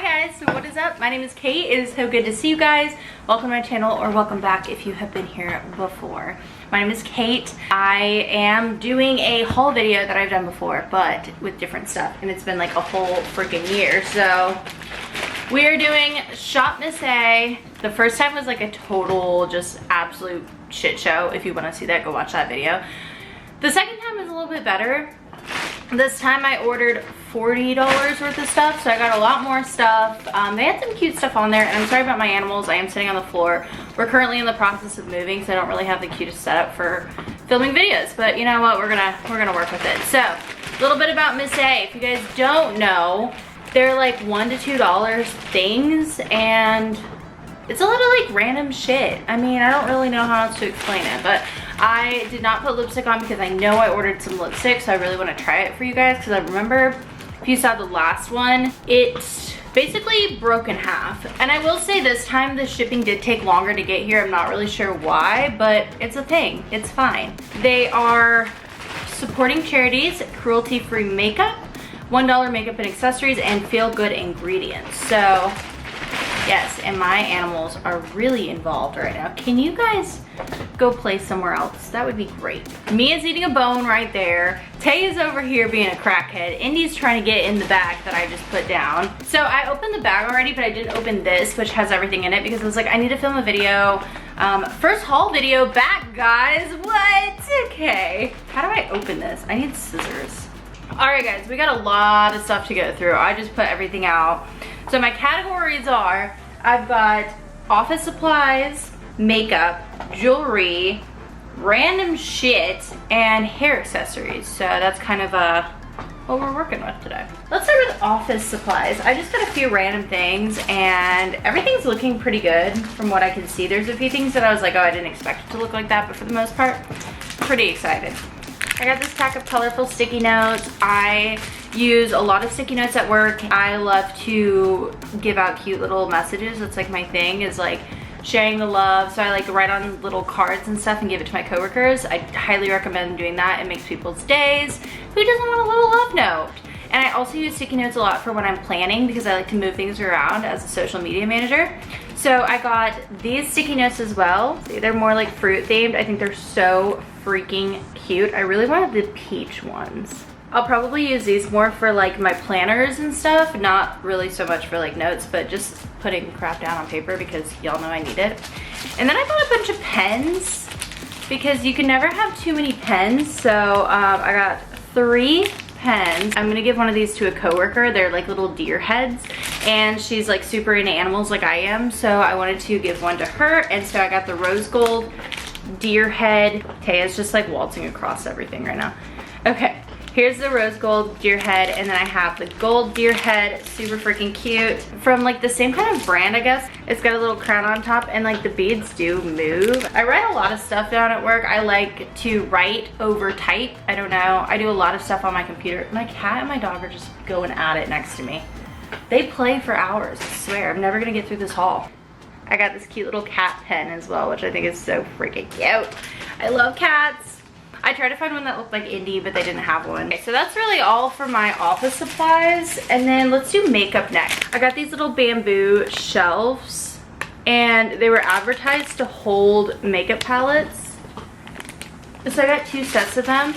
guys, so what is up? My name is Kate. It is so good to see you guys. Welcome to my channel, or welcome back if you have been here before. My name is Kate. I am doing a haul video that I've done before, but with different stuff, and it's been like a whole freaking year. So we are doing Shop Miss A. The first time was like a total just absolute shit show. If you want to see that, go watch that video. The second time was a little bit better. This time I ordered $40 worth of stuff, so I got a lot more stuff. They had some cute stuff on there, and I'm sorry about my animals. I am sitting on the floor. We're currently in the process of moving, so I don't really have the cutest setup for filming videos, but you know what, we're gonna work with it. So a little bit about Miss A. If you guys don't know, they're like $1 to $2 things, and it's a lot of like random shit. I mean, I don't really know how else to explain it, but I did not put lipstick on because I know I ordered some lipstick, so I really want to try it for you guys, because I remember if you saw the last one, it basically broke in half. And I will say this time the shipping did take longer to get here. I'm not really sure why, but it's a thing. It's fine. They are supporting charities, cruelty-free makeup, $1 makeup and accessories, and feel-good ingredients. So yes, and my animals are really involved right now. Can you guys go play somewhere else? That would be great. Mia's eating a bone right there. Tay is over here being a crackhead. Indy's trying to get in the bag that I just put down. So I opened the bag already, but I didn't open this, which has everything in it, because I was like, I need to film a video. First haul video back, guys. What? Okay. How do I open this? I need scissors. All right, guys, we got a lot of stuff to go through. I just put everything out. So my categories are, I've got office supplies, makeup, jewelry, random shit, and hair accessories. So that's kind of what we're working with today. Let's start with office supplies. I just got a few random things, and everything's looking pretty good from what I can see. There's a few things that I was like, oh, I didn't expect it to look like that, but for the most part, I'm pretty excited. I got this pack of colorful sticky notes. I use a lot of sticky notes at work. I love to give out cute little messages. That's like my thing, is like sharing the love. So I like to write on little cards and stuff and give it to my coworkers. I highly recommend doing that. It makes people's days. Who doesn't want a little love note? And I also use sticky notes a lot for when I'm planning, because I like to move things around as a social media manager. So I got these sticky notes as well. See, they're more like fruit themed. I think they're so freaking cute. I really wanted the peach ones. I'll probably use these more for like my planners and stuff, not really so much for like notes, but just putting crap down on paper, because y'all know I need it. And then I bought a bunch of pens, because you can never have too many pens. So I got 3 pens. I'm gonna give one of these to a coworker. They're like little deer heads, and she's like super into animals like I am, so I wanted to give one to her. And so I got the rose gold deer head. Taya's just like waltzing across everything right now. Okay, here's the rose gold deer head, and then I have the gold deer head, super freaking cute, from like the same kind of brand, I guess. It's got a little crown on top, and like the beads do move. I write a lot of stuff down at work. I like to write over type. I don't know, I do a lot of stuff on my computer. My cat and my dog are just going at it next to me. They play for hours, I swear. I'm never gonna get through this haul. I got this cute little cat pen as well, which I think is so freaking cute. I love cats. I tried to find one that looked like Indy, but they didn't have one. Okay, so that's really all for my office supplies. And then let's do makeup next. I got these little bamboo shelves, and they were advertised to hold makeup palettes. So I got 2 sets of them,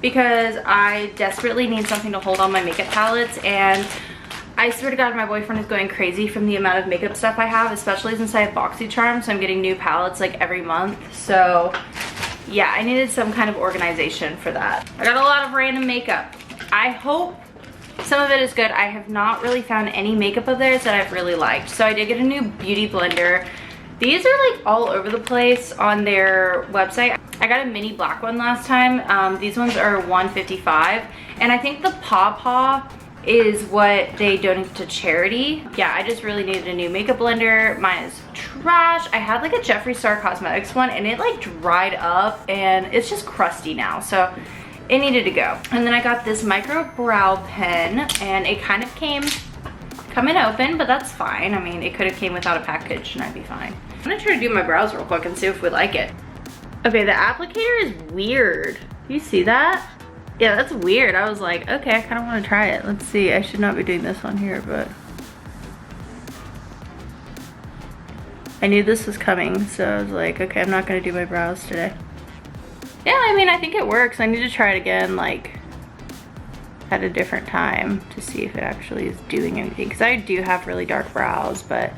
because I desperately need something to hold all my makeup palettes. And I swear to God, my boyfriend is going crazy from the amount of makeup stuff I have, especially since I have BoxyCharm, so I'm getting new palettes like every month. So yeah, I needed some kind of organization for that. I got a lot of random makeup. I hope some of it is good. I have not really found any makeup of theirs that I've really liked. So I did get a new beauty blender. These are like all over the place on their website. I got a mini black one last time. These ones are $1.55, and I think the Paw Paw is what they donate to charity. Yeah, I just really needed a new makeup blender. Mine is trash. I had like a Jeffree Star Cosmetics one, and it like dried up, and it's just crusty now, so it needed to go. And then I got this micro brow pen, and it kind of came coming open, but that's fine. I mean, it could have came without a package and I'd be fine. I'm gonna try to do my brows real quick and see if we like it. Okay, the applicator is weird. You see that? Yeah, that's weird. I was like, okay, I kind of want to try it. Let's see. I should not be doing this on here, but I knew this was coming, so I was like, okay, I'm not gonna do my brows today. Yeah, I mean, I think it works. I need to try it again, like, at a different time to see if it actually is doing anything. Because I do have really dark brows, but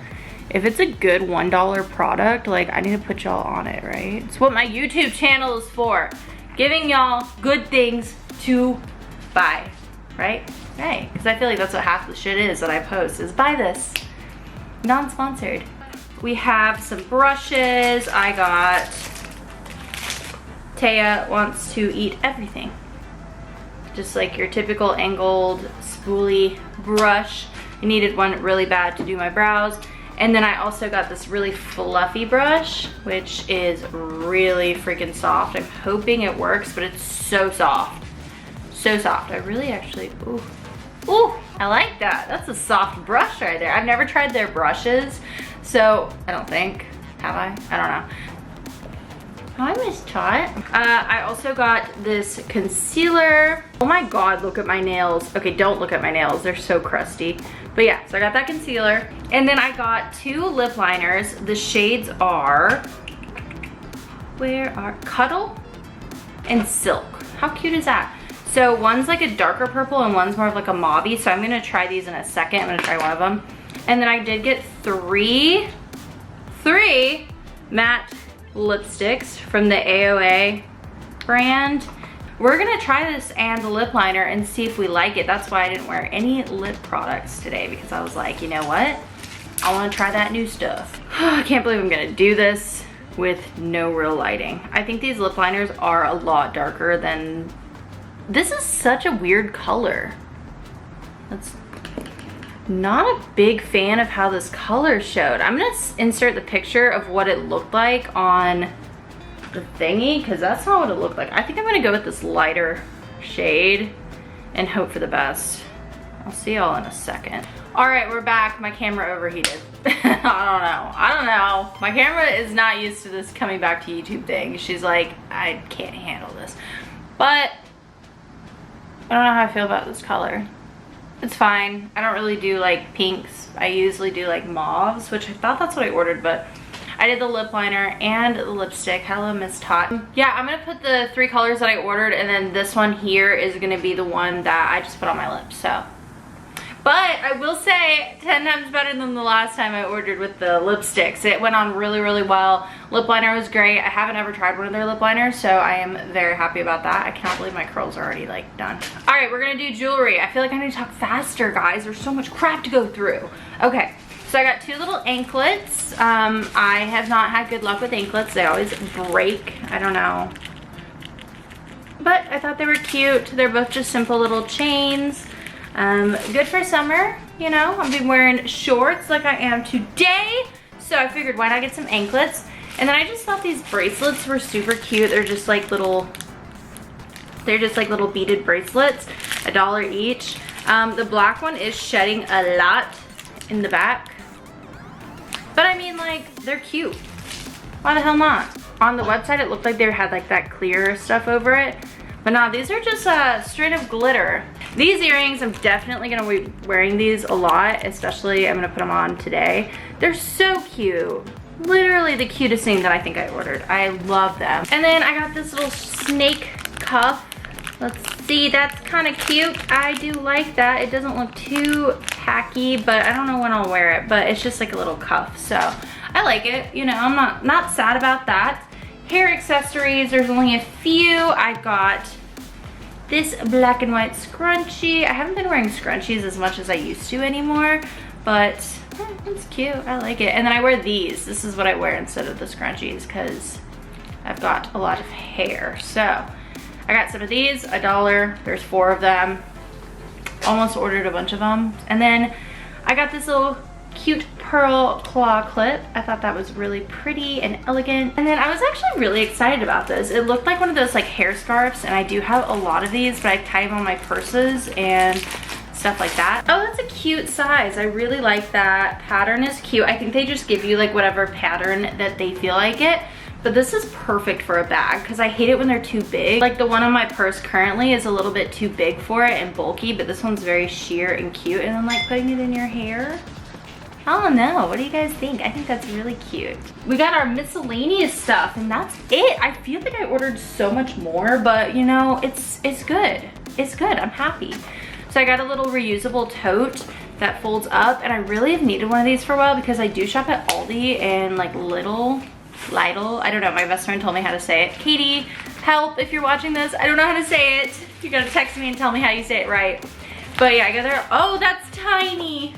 if it's a good $1 product, like, I need to put y'all on it, right? It's what my YouTube channel is for. Giving y'all good things to buy, right? Right, because I feel like that's what half the shit is that I post, is buy this. Non-sponsored. We have some brushes. I got, Taya wants to eat everything. Just like your typical angled spoolie brush. I needed one really bad to do my brows. And then I also got this really fluffy brush, which is really freaking soft. I'm hoping it works, but it's so soft. So soft. I really actually, ooh. Ooh, I like that. That's a soft brush right there. I've never tried their brushes, so I don't think, have I? I don't know. Hi, Miss Tot. I also got this concealer. Oh my God, look at my nails. Okay, don't look at my nails. They're so crusty. But yeah, so I got that concealer. And then I got 2 lip liners. The shades are, where are, Cuddle and Silk. How cute is that? So one's like a darker purple and one's more of like a mauve-y. So I'm gonna try these in a second. I'm gonna try one of them. And then I did get three matte lipsticks from the AOA brand. We're gonna try this and the lip liner and see if we like it. That's why I didn't wear any lip products today, because I was like, you know what? I wanna try that new stuff. I can't believe I'm gonna do this with no real lighting. I think these lip liners are a lot darker than, this is such a weird color. That's not a big fan of how this color showed. I'm gonna insert the picture of what it looked like on the thingy, because that's not what it looked like. I think I'm gonna go with this lighter shade and hope for the best. I'll see y'all in a second. All right, we're back. My camera overheated. I don't know. My camera is not used to this coming back to YouTube thing. She's like, I can't handle this. But I don't know how I feel about this color. It's fine. I don't really do like pinks. I usually do like mauves, which I thought that's what I ordered, but I did the lip liner and the lipstick. Hello, Miss Tot. Yeah, I'm gonna put the 3 colors that I ordered, and then this one here is gonna be the one that I just put on my lips, so. But I will say 10 times better than the last time I ordered with the lipsticks. It went on really, really well. Lip liner was great. I haven't ever tried one of their lip liners, so I am very happy about that. I cannot believe my curls are already like done. All right, we're gonna do jewelry. I feel like I need to talk faster, guys. There's so much crap to go through. Okay, so I got 2 little anklets. I have not had good luck with anklets. They always break. I don't know. But I thought they were cute. They're both just simple little chains. Good for summer, you know. I'll be wearing shorts like I am today, so I figured why not get some anklets. And then I just thought these bracelets were super cute. They're just like little beaded bracelets, $1 each. The black one is shedding a lot in the back, but I mean, like, they're cute. Why the hell not? On the website it looked like they had like that clear stuff over it, but no, these are just a string of glitter. These earrings, I'm definitely gonna be wearing these a lot, especially I'm gonna put them on today. They're so cute. Literally the cutest thing that I think I ordered. I love them. And then I got this little snake cuff. Let's see, that's kind of cute. I do like that. It doesn't look too tacky, but I don't know when I'll wear it, but it's just like a little cuff, so I like it. You know, I'm not sad about that. Hair accessories, there's only a few. I got this black and white scrunchie. I haven't been wearing scrunchies as much as I used to anymore, but it's cute. I like it. And then I wear these. This is what I wear instead of the scrunchies because I've got a lot of hair. So I got some of these, $1. There's 4 of them. Almost ordered a bunch of them. And then I got this little cute pearl claw clip. I thought that was really pretty and elegant. And then I was actually really excited about this. It looked like one of those like hair scarves, and I do have a lot of these, but I tie them on my purses and stuff like that. Oh, that's a cute size. I really like that. Pattern is cute. I think they just give you like whatever pattern that they feel like it. But this is perfect for a bag because I hate it when they're too big. Like the one on my purse currently is a little bit too big for it and bulky, but this one's very sheer and cute. And then like putting it in your hair. I don't know, what do you guys think? I think that's really cute. We got our miscellaneous stuff and that's it. I feel like I ordered so much more, but you know, it's good. It's good, I'm happy. So I got a little reusable tote that folds up, and I really have needed one of these for a while because I do shop at Aldi and like Lidl, I don't know, my best friend told me how to say it. Katie, help if you're watching this, I don't know how to say it. You gotta text me and tell me how you say it right. But yeah, I got there. Oh, that's tiny.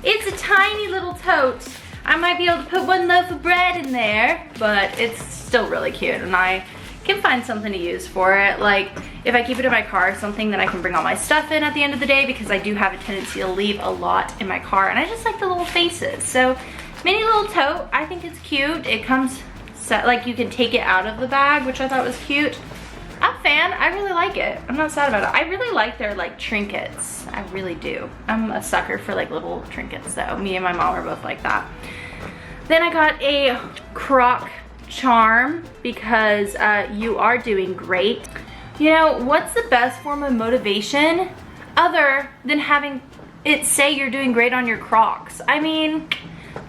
It's a tiny little tote. I might be able to put one loaf of bread in there, but it's still really cute and I can find something to use for it. Like if I keep it in my car, something that I can bring all my stuff in at the end of the day, because I do have a tendency to leave a lot in my car and I just like the little faces. So mini little tote, I think it's cute. It comes set, like you can take it out of the bag, which I thought was cute. I'm a fan, I really like it. I'm not sad about it. I really like their like trinkets, I really do. I'm a sucker for like little trinkets though. Me and my mom are both like that. Then I got a croc charm because you are doing great. You know, what's the best form of motivation other than having it say you're doing great on your Crocs? I mean,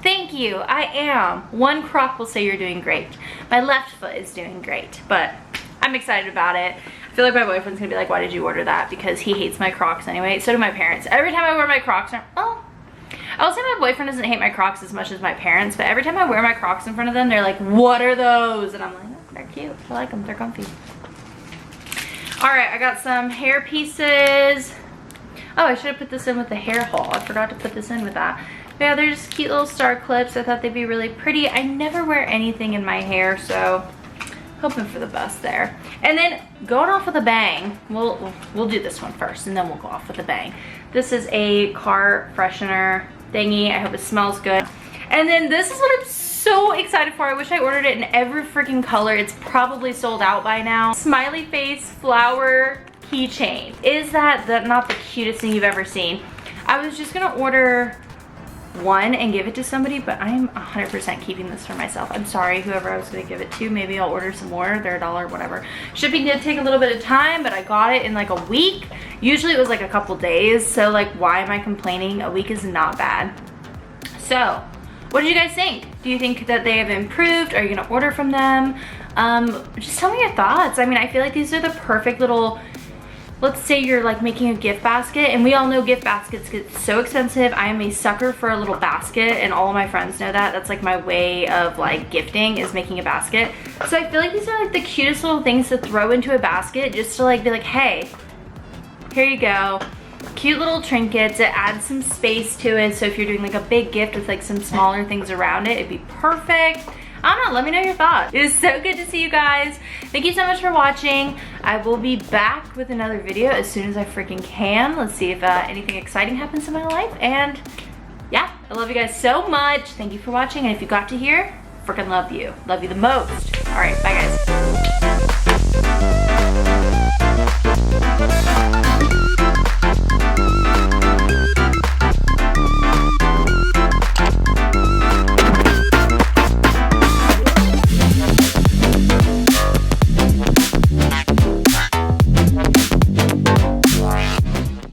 thank you, I am. One Croc will say you're doing great. My left foot is doing great, but I'm excited about it. I feel like my boyfriend's gonna be like, why did you order that? Because he hates my Crocs anyway. So do my parents. Every time I wear my Crocs, I'll say my boyfriend doesn't hate my Crocs as much as my parents, but every time I wear my Crocs in front of them, they're like, what are those? And I'm like, oh, they're cute. I like them. They're comfy. All right, I got some hair pieces. Oh, I should have put this in with the hair haul. I forgot to put this in with that. But yeah, they're just cute little star clips. I thought they'd be really pretty. I never wear anything in my hair, so hoping for the best there. And then going off with a bang, we'll do this one first and then we'll go off with a bang. This is a car freshener thingy. I hope it smells good. And then this is what I'm so excited for. I wish I ordered it in every freaking color. It's probably sold out by now. Smiley face flower keychain. Is that not the cutest thing you've ever seen? I was just gonna order one and give it to somebody, but I'm 100% keeping this for myself. I'm sorry, whoever I was gonna give it to. Maybe I'll order some more. They're $1, whatever. Shipping did take a little bit of time, but I got it in like a week. Usually it was like a couple days, so like why am I complaining? A week is not bad. So, what did you guys think? Do you think that they have improved? Are you gonna order from them? Just tell me your thoughts. I mean, I feel like these are the perfect little, let's say you're like making a gift basket, and we all know gift baskets get so expensive. I am a sucker for a little basket, and all of my friends know that. That's like my way of like gifting, is making a basket. So I feel like these are like the cutest little things to throw into a basket, just to like be like, hey, here you go. Cute little trinkets. It adds some space to it, so if you're doing like a big gift with like some smaller things around it, it'd be perfect. I don't know, let me know your thoughts. It was so good to see you guys. Thank you so much for watching. I will be back with another video as soon as I freaking can. Let's see if anything exciting happens in my life. And yeah, I love you guys so much. Thank you for watching. And if you got to here, freaking love you. Love you the most. All right, bye guys.